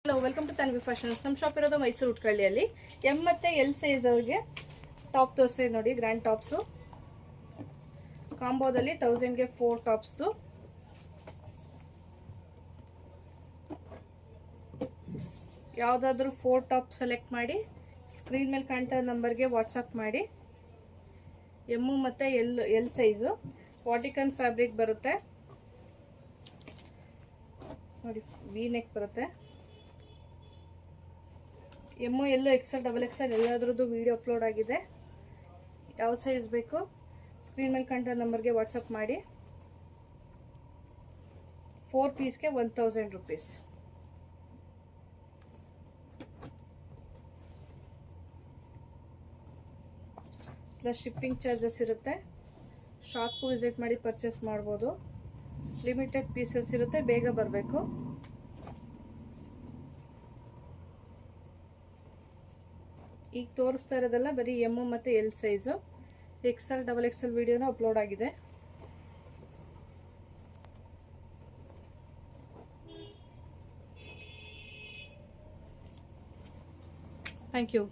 Hello, welcome to Tanvi fashions. ನಮ್ಮ shop ಇರೋದು ಮೈಸೂರು ಉಟ್ಕಳ್ಳಿಯಲ್ಲಿ. ಎಮ್ ಮತ್ತೆ ಎಲ್ ಸೈಜ್ ಅವ್ರಿಗೆ ಟಾಪ್ ತೋರಿಸ್ತೀವಿ ನೋಡಿ. ಗ್ರ್ಯಾಂಡ್ ಟಾಪ್ಸು ಕಾಂಬೋದಲ್ಲಿ 1000ಗೆ 4 ಟಾಪ್ಸ್ದು. ಯಾವುದಾದ್ರೂ 4 ಟಾಪ್ ಸೆಲೆಕ್ಟ್ ಮಾಡಿ ಸ್ಕ್ರೀನ್ ಮೇಲೆ ಕಾಣ್ತಾ ನಂಬರ್ಗೆ ವಾಟ್ಸಪ್ ಮಾಡಿ. ಎಮ್ಮು ಮತ್ತು ಎಲ್ ಸೈಜು ವಾಟಿಕನ್ ಫ್ಯಾಬ್ರಿಕ್ ಬರುತ್ತೆ ನೋಡಿ. ವಿ ನೆಕ್ ಬರುತ್ತೆ. ಎಮ್ಮು ಎಲ್ಲೋ XL XXL ಎಲ್ಲಾದ್ರದ್ದು ವಿಡಿಯೋ ಅಪ್ಲೋಡ್ ಆಗಿದೆ. ಯಾವ ಸೈಜ್ ಬೇಕು ಸ್ಕ್ರೀನ್ ಮೇಲೆ ಕಾಣ್ತಾ ನಂಬರ್ಗೆ ವಾಟ್ಸಪ್ ಮಾಡಿ. 4 ಪೀಸ್ಗೆ 1000 ರೂಪೀಸ್. ಪ್ಲಸ್ ಶಿಪ್ಪಿಂಗ್ ಚಾರ್ಜಸ್ ಇರುತ್ತೆ. ಶಾಪ್ಗೂ ವಿಸಿಟ್ ಮಾಡಿ ಪರ್ಚೇಸ್ ಮಾಡ್ಬೋದು. ಲಿಮಿಟೆಡ್ ಪೀಸಸ್ ಇರುತ್ತೆ, ಬೇಗ ಬರಬೇಕು. ಈಗ ತೋರಿಸ್ತಾ ಇರೋದೆಲ್ಲ ಬರೀ ಎಮ್ಮು ಮತ್ತು ಎಲ್ ಸೈಜು. XL XXL ವಿಡಿಯೋನ ಅಪ್ಲೋಡ್ ಆಗಿದೆ. Thank you.